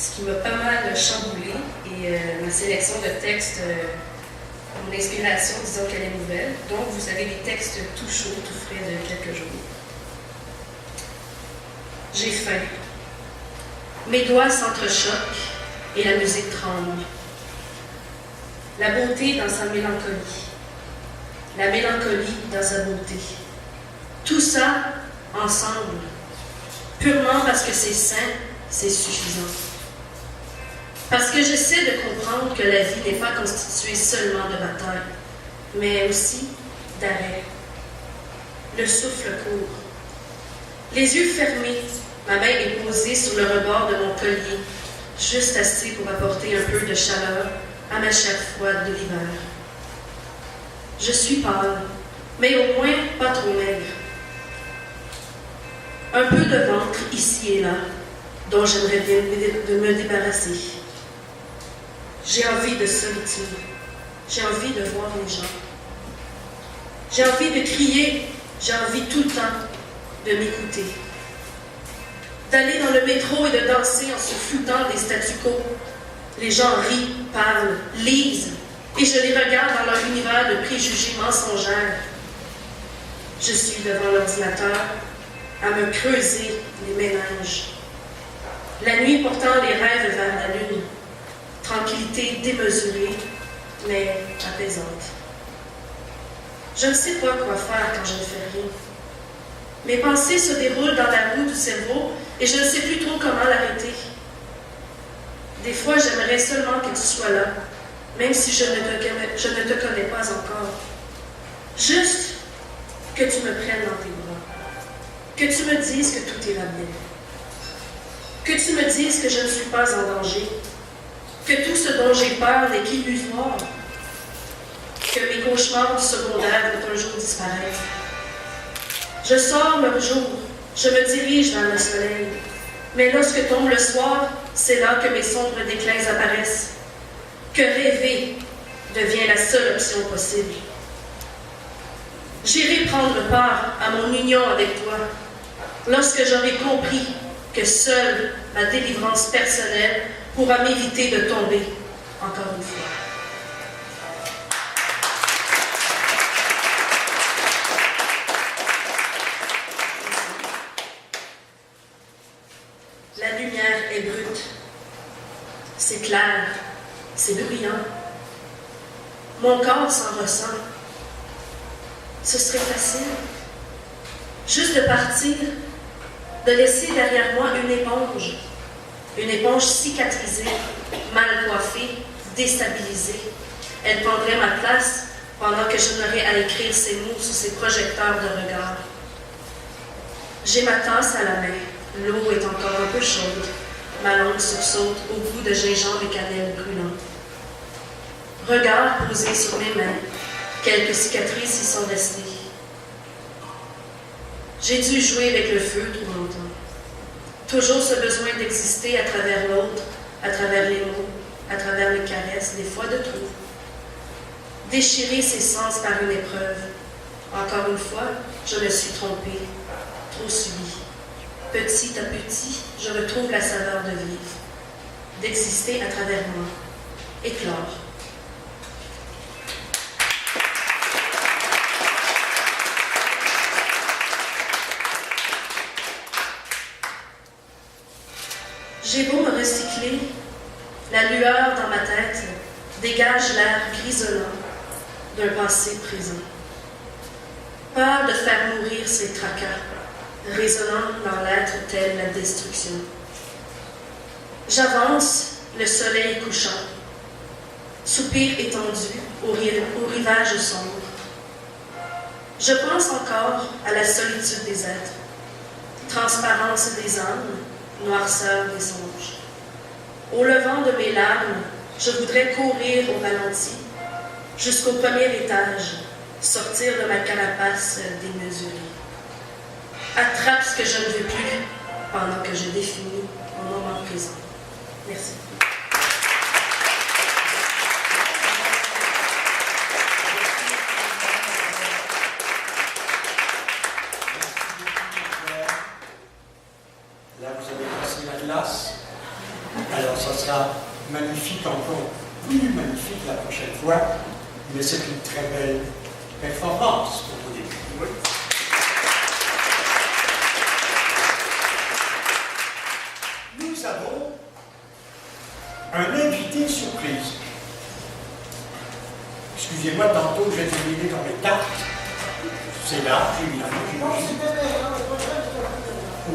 ce qui m'a pas mal chamboulée. Et ma sélection de textes, mon inspiration, disons qu'elle est nouvelle. Donc, vous avez des textes tout chauds, tout frais de quelques jours. J'ai faim. Mes doigts s'entrechoquent et la musique tremble. La beauté dans sa mélancolie. La mélancolie dans sa beauté. Tout ça ensemble, purement parce que c'est sain, c'est suffisant. Parce que j'essaie de comprendre que la vie n'est pas constituée seulement de bataille, mais aussi d'arrêt. Le souffle court. Les yeux fermés, ma main est posée sur le rebord de mon collier, juste assez pour apporter un peu de chaleur à ma chair froide de l'hiver. Je suis pâle, mais au moins pas trop maigre. Un peu de ventre ici et là, dont j'aimerais bien de me débarrasser. J'ai envie de solitude. J'ai envie de voir les gens. J'ai envie de crier. J'ai envie tout le temps de m'écouter. D'aller dans le métro et de danser en se foutant des statu quo. Les gens rient, parlent, lisent, et je les regarde dans leur univers de préjugés mensongers. Je suis devant l'ordinateur à me creuser les méninges. La nuit portant les rêves vers la lune. Tranquillité démesurée, mais apaisante. Je ne sais pas quoi faire quand je ne fais rien. Mes pensées se déroulent dans la roue du cerveau et je ne sais plus trop comment l'arrêter. Des fois, j'aimerais seulement que tu sois là, même si je ne te connais pas encore. Juste que tu me prennes dans tes bras. Que tu me dises que tout ira bien. Que tu me dises que je ne suis pas en danger. Que tout ce dont j'ai peur n'est qu'illusoire. Que mes cauchemars du secondaire vont un jour disparaître. Je sors le jour, je me dirige vers le soleil. Mais lorsque tombe le soir, c'est là que mes sombres déclins apparaissent. Que rêver devient la seule option possible. J'irai prendre part à mon union avec toi, lorsque j'aurai compris que seule ma délivrance personnelle pourra m'éviter de tomber encore une fois. La lumière est brute, c'est clair, c'est bruyant. Mon corps s'en ressent. Ce serait facile, juste de partir, de laisser derrière moi une éponge cicatrisée, mal coiffée, déstabilisée. Elle prendrait ma place pendant que je n'aurais à écrire ces mots sous ces projecteurs de regard. J'ai ma tasse à la main. L'eau est encore un peu chaude. Ma langue sursaute au goût de gingembre et cannelle brûlant. Regard posé sur mes mains. Quelques cicatrices y sont restées. J'ai dû jouer avec le feu trop longtemps. Toujours ce besoin d'exister à travers l'autre, à travers les mots, à travers les caresses, des fois de trop. Déchirer ses sens par une épreuve. Encore une fois, je me suis trompée, trop subie. Petit à petit, je retrouve la saveur de vivre, d'exister à travers moi, éclore. J'ai beau me recycler, la lueur dans ma tête dégage l'air grisonnant d'un passé présent. Peur de faire mourir ces tracas, résonnant dans l'être telle la destruction. J'avance, le soleil couchant, soupir étendu au rivage sombre. Je pense encore à la solitude des êtres, transparence des âmes, noirceur des songes. Au levant de mes larmes, je voudrais courir au ralenti, jusqu'au premier étage, sortir de ma carapace démesurée. Attrape ce que je ne veux plus pendant que je définis mon moment présent. Merci. Là, vous avez passé la glace. Alors ça sera magnifique, encore plus magnifique la prochaine fois, mais c'est une très belle performance pour vous dire. Oui. Nous avons un invité surprise. Excusez-moi, tantôt j'ai terminé dans les cartes. C'est là, évidemment.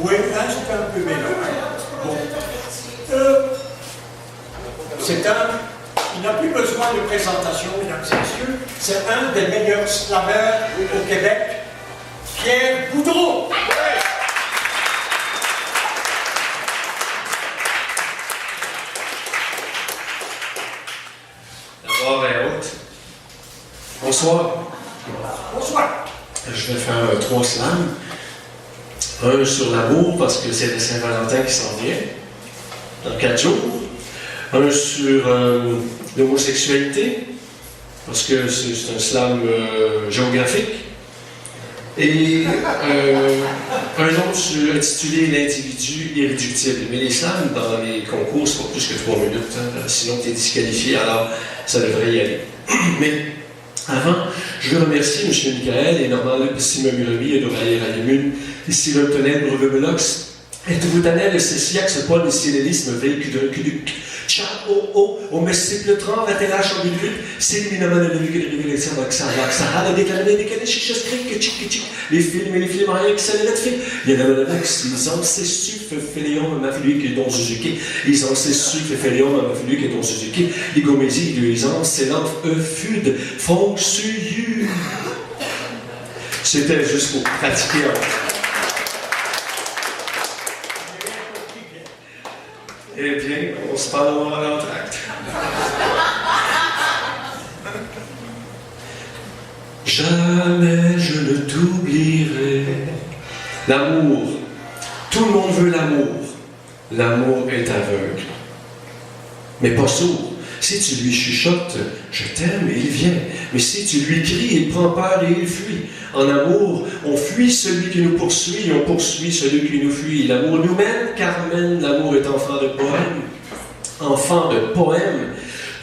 Oui, là c'est un peu mélange. Bon. Il n'a plus besoin de présentation, mesdames et messieurs. C'est un des meilleurs slameurs au Québec, Pierre Boudreau. D'abord et haute. Bonsoir. Bonsoir. Je vais faire 3 slams. Un sur l'amour, parce que c'est le Saint-Valentin qui s'en vient, dans 4 jours. Un sur l'homosexualité, parce que c'est un slam géographique. Et un autre intitulé L'individu irréductible. Mais les slams, dans les concours, c'est pas plus que 3 minutes, hein, sinon tu es disqualifié, alors ça devrait y aller. Mais avant, je veux remercier M. Michael et Normand Simamurami et Doraïr Alimun, ici le tonel Brevemelox, et tout le Cessiax, Paul, ici l'élisme, véhicule Ciao, au multiple 30, atterrage en minute, c'est l'éminemment de l'évolution d'Oxahara, le déclaré, décalé, les films et les films rien qui s'allait de films. Il y en a ils ont cessu, Féléon, ma fille qui est dans Suzuki, ils ont cessu, Féléon, ma fille qui est dans Suzuki, les gomésies, ils ont s'élèvent, fud, font su. C'était juste pour pratiquer. Eh bien, on se parle en l'entracte. Jamais je ne t'oublierai. L'amour. Tout le monde veut l'amour. L'amour est aveugle. Mais pas sourd. Si tu lui chuchotes, je t'aime et il vient. Mais si tu lui cries, il prend peur et il fuit. En amour, on fuit celui qui nous poursuit et on poursuit celui qui nous fuit. L'amour nous mène, Carmen, l'amour est enfant de poème. Enfant de poème.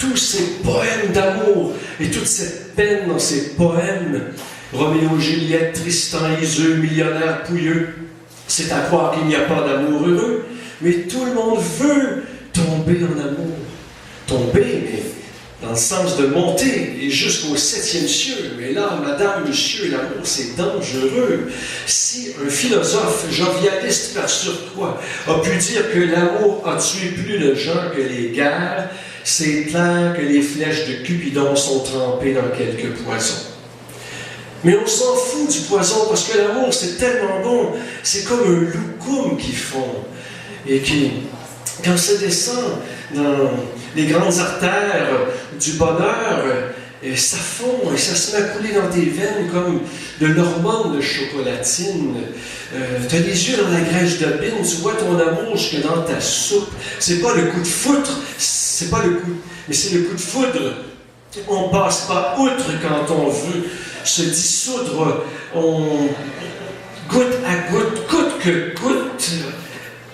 Tous ces poèmes d'amour et toute cette peine dans ces poèmes. Roméo, Juliette, Tristan, Iseux, millionnaire pouilleux. C'est à croire qu'il n'y a pas d'amour heureux. Mais tout le monde veut tomber en amour. Tomber, mais dans le sens de monter et jusqu'au 7e cieux. Mais là, madame, monsieur, l'amour, c'est dangereux. Si un philosophe jovialiste par sur quoi a pu dire que l'amour a tué plus de gens que les guerres, c'est clair que les flèches de Cupidon sont trempées dans quelques poisons. Mais on s'en fout du poison parce que l'amour, c'est tellement bon. C'est comme un loukoum qu'ils font. Et qui, quand ça descend dans les grandes artères du bonheur, et ça fond et ça se met à couler dans tes veines comme de l'hormone de chocolatine. Tu as les yeux dans la grèche de bine, tu vois ton amour jusque dans ta soupe. C'est pas le coup de foudre, c'est pas le coup, mais c'est le coup de foudre. On passe pas outre quand on veut se dissoudre. On goutte à goutte, coûte que coûte.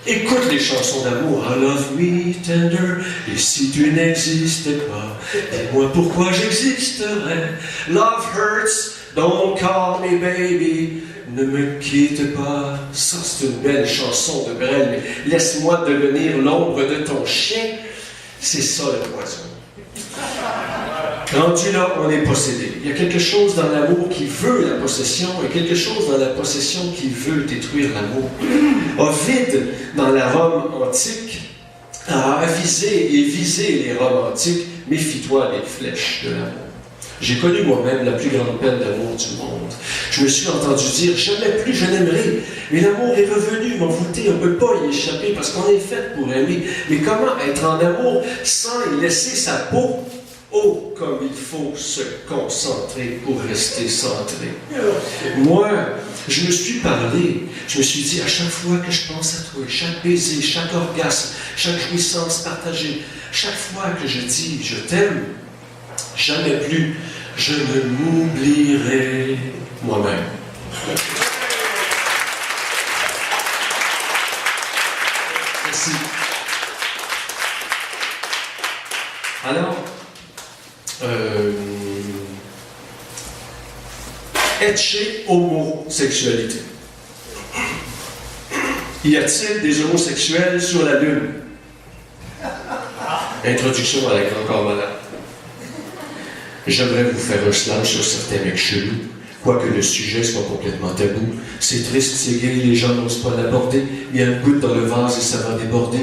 Écoute les chansons d'amour. I love me tender. Et si tu n'existais pas, dis-moi pourquoi j'existerais. Love hurts. Don't call me baby. Ne me quitte pas. Ça, c'est une belle chanson de Brel. Mais laisse-moi devenir l'ombre de ton chien. C'est ça le poison. Rendu là, on est possédé. Il y a quelque chose dans l'amour qui veut la possession et quelque chose dans la possession qui veut détruire l'amour. Ovide, dans la Rome antique, a avisé et visé les Roms antiques. Méfie-toi des flèches de l'amour. J'ai connu moi-même la plus grande peine d'amour du monde. Je me suis entendu dire, jamais plus je n'aimerai. Mais l'amour est revenu, m'envoûter, on ne peut pas y échapper parce qu'on est fait pour aimer. Mais comment être en amour sans y laisser sa peau? Oh, comme il faut se concentrer pour rester centré. Moi, je me suis parlé, je me suis dit, à chaque fois que je pense à toi, chaque baiser, chaque orgasme, chaque jouissance partagée, chaque fois que je dis, je t'aime, jamais plus, je ne m'oublierai moi-même. Merci. Alors, ecce homosexualité. Y a-t-il des homosexuels sur la Lune? Introduction à la Grande Corps Malade. J'aimerais vous faire un slam sur certains mecs chelous, quoique le sujet soit complètement tabou. C'est triste, c'est gay, les gens n'osent pas l'aborder. Il y a une goutte dans le vase et ça va déborder.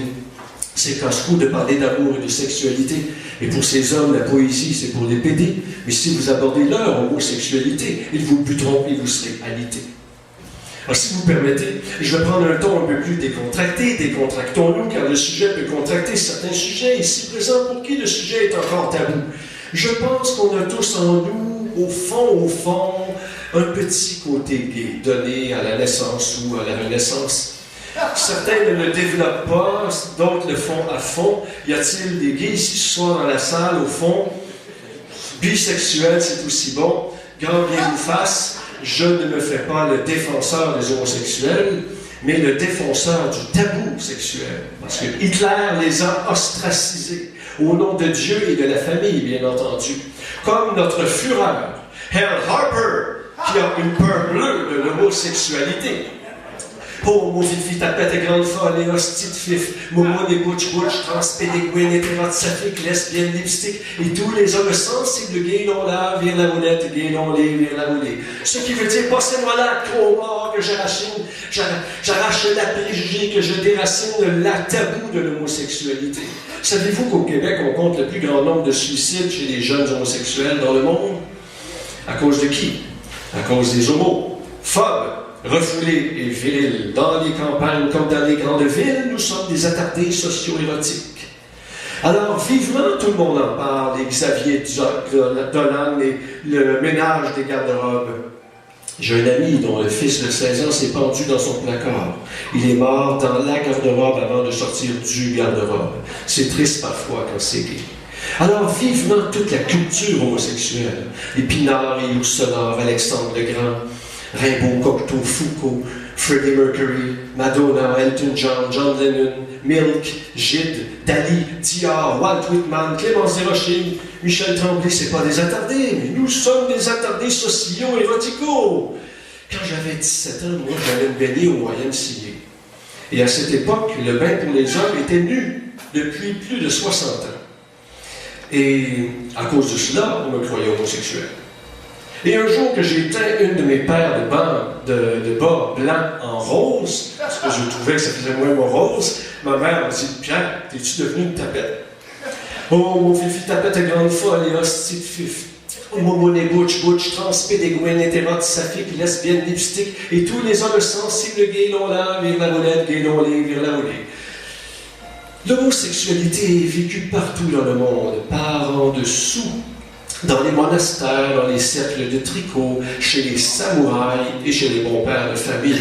C'est casse-cou de parler d'amour et de sexualité. Et pour ces hommes, la poésie, c'est pour les pédés. Mais si vous abordez leur homosexualité, ils vous buteront et vous serez alité. Alors, si vous permettez, je vais prendre un ton un peu plus décontracté. Décontractons-nous, car le sujet peut contracter certains sujets ici présents pour qui le sujet est encore tabou. Je pense qu'on a tous en nous, au fond, un petit côté gay, donné à la naissance ou à la Renaissance. Certains ne le développent pas, d'autres le font à fond. Y a-t-il des gays ici ce soir dans la salle, au fond? Bisexuel, c'est aussi bon. Grand bien vous fasse, je ne me fais pas le défenseur des homosexuels, mais le défenseur du tabou sexuel. Parce que Hitler les a ostracisés, au nom de Dieu et de la famille, bien entendu. Comme notre Führer, Herr Harper, qui a une peur bleue de l'homosexualité. Oh, mon fifi, tapette et grande folle, et hostie de fif, momo des butch, transpédéguine, hétérote, saphique, lesbienne, lipstick, et tous les hommes sensibles, gays l'on lave, vire la roulette, gays l'on lait, vire la roulée. Ce qui veut dire, passez-moi là, trop mort, que j'arrache la préjugé, que je déracine la tabou de l'homosexualité. Savez-vous qu'au Québec, on compte le plus grand nombre de suicides chez les jeunes homosexuels dans le monde? À cause de qui? À cause des homos, phobes, refoulés et virils. Dans les campagnes comme dans les grandes villes, nous sommes des attardés socio-érotiques. Alors, vivement, tout le monde en parle, les Xavier Dolan et le ménage des garde-robes. J'ai un ami dont le fils de 16 ans s'est pendu dans son placard. Il est mort dans la garde-robe avant de sortir du garde-robe. C'est triste parfois quand c'est gay. Alors, vivement toute la culture homosexuelle. Épinard et Yourcenar, Alexandre le Grand, Rimbaud, Cocteau, Foucault, Freddie Mercury, Madonna, Elton John, John Lennon, Milk, Gide, Dali, Dior, Walt Whitman, Clémence Desrochers, Michel Tremblay, c'est pas des attardés, mais nous sommes des attardés socio-éroticaux. Quand j'avais 17 ans, moi, j'allais me baigner au YMCA. Et à cette époque, le bain pour les hommes était nu depuis plus de 60 ans. Et à cause de cela, on me croyait homosexuel. Et un jour que j'ai teint une de mes paires de bas blancs en rose, parce que je trouvais que ça faisait moins mon rose, ma mère m'a dit « Pierre, t'es-tu devenu une tapette? » Oh, mon fifi tapette est grande folle et hostie de fif. Oh, momoné butch, transpédéguine, hétérote, saphique, lesbienne, lipstick, et tous les hommes sensibles, gays l'on lave, vire la roulette, gays l'on lait, vire la roulée. L'homosexualité est vécue partout dans le monde, par en dessous, dans les monastères, dans les cercles de tricot, chez les samouraïs et chez les bons pères de famille.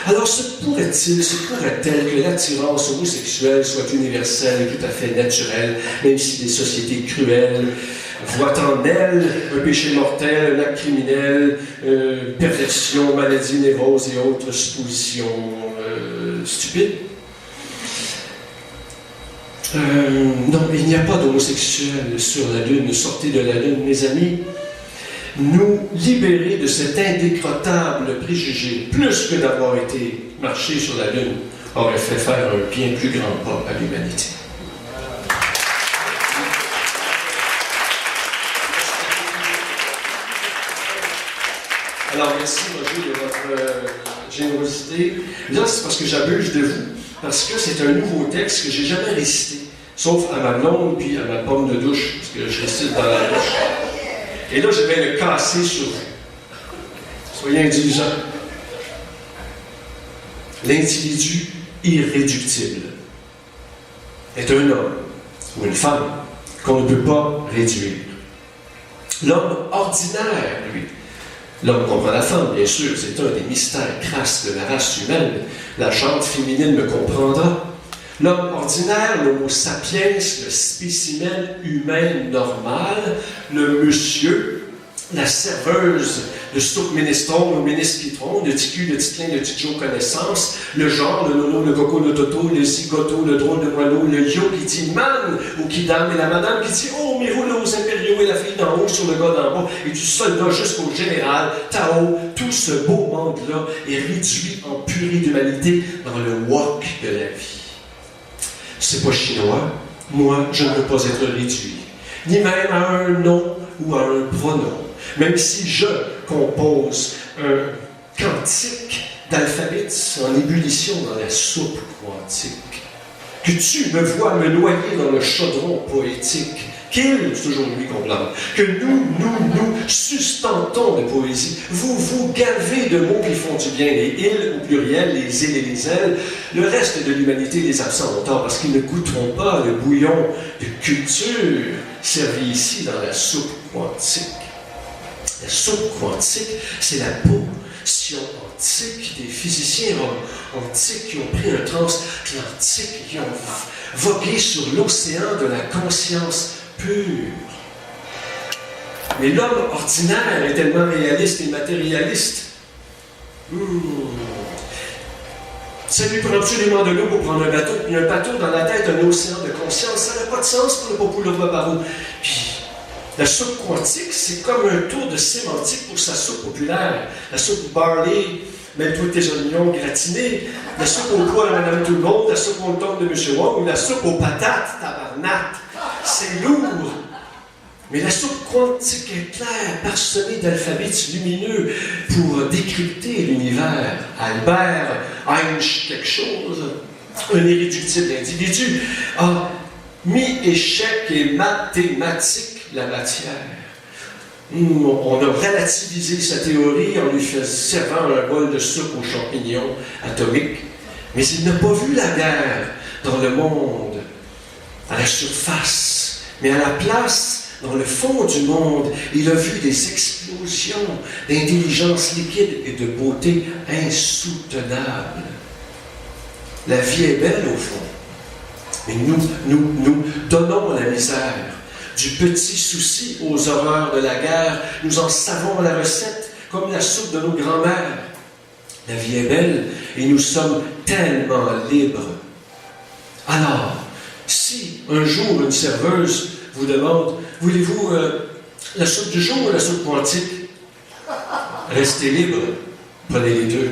Alors se pourrait-elle que l'attirance homosexuelle soit universelle et tout à fait naturelle, même si des sociétés cruelles voient en elle un péché mortel, un acte criminel, perversion, maladie, névrose et autres suppositions stupides? Non, il n'y a pas d'homosexuels sur la Lune. Sortez de la Lune, mes amis. Nous libérer de cet indécrottable préjugé, plus que d'avoir été marché sur la Lune, aurait fait faire un bien plus grand pas à l'humanité. Alors, merci, Roger, de votre générosité. Là, c'est parce que j'abuse de vous, parce que c'est un nouveau texte que j'ai jamais récité, sauf à ma blonde puis à ma pomme de douche, parce que je récite dans la douche. Et là, je vais le casser sur vous. Soyez indulgents. L'individu irréductible est un homme ou une femme qu'on ne peut pas réduire. L'homme ordinaire, lui, l'homme comprend la femme, bien sûr, c'est un des mystères crasses de la race humaine. La jante féminine me comprendra. L'homme ordinaire, l'homo sapiens, le spécimen humain normal, le monsieur, la serveuse de soupe minestrone ou minesquitron, le ticu, le titlin, le titjo connaissance, le genre, le nono, le coco, le toto, le zigoto, le drôle de moineau, le yo qui dit man ou qui dame, et la madame qui dit oh, mes rouleaux impériaux, et la fille d'en haut sur le gars d'en bas, et du soldat jusqu'au général, Tao, tout ce beau monde-là est réduit en purée d'humanité dans le wok de la vie. C'est pas chinois, moi je ne veux pas être réduit, ni même à un nom ou à un pronom. Même si je compose un cantique d'alphabet en ébullition dans la soupe quantique, que tu me vois me noyer dans le chaudron poétique, qu'il, c'est toujours lui qu'on blâme, que nous sustentons de poésie, vous gavez de mots qui font du bien, les îles au pluriel, les îles et les ailes, le reste de l'humanité, les absents ont tort, parce qu'ils ne goûteront pas le bouillon de culture servi ici dans la soupe quantique. La soupe quantique, c'est la potion antique des physiciens antiques qui ont pris un transatlantique, qui ont vogué sur l'océan de la conscience pure. Mais l'homme ordinaire est tellement réaliste et matérialiste. Ça lui prend absolument de l'eau pour prendre un bateau, puis un bateau dans la tête, un océan de conscience, ça n'a pas de sens pour le populaire barreau. Puis, la soupe quantique, c'est comme un tour de sémantique pour sa soupe populaire. La soupe barley, même tous tes oignons gratinés, la soupe au pois à Madame Tout-le-Monde, la soupe au thon de M. Wong, ou la soupe aux patates, tabarnak. C'est lourd. Mais la soupe quantique est claire, parsemée d'alphabets lumineux pour décrypter l'univers. Albert Einstein quelque chose, un irréductible individu, a mis échec et mathématique la matière. On a relativisé sa théorie en lui servant un bol de soupe aux champignons atomiques, mais il n'a pas vu la guerre dans le monde, à la surface, mais à la place, dans le fond du monde, il a vu des explosions d'intelligence liquide et de beauté insoutenables. La vie est belle au fond, mais nous donnons la misère. Du petit souci aux horreurs de la guerre, nous en savons la recette, comme la soupe de nos grands-mères. La vie est belle et nous sommes tellement libres. Alors, si un jour une serveuse vous demande « Voulez-vous la soupe du jour ou la soupe quantique ?» Restez libre, prenez les deux.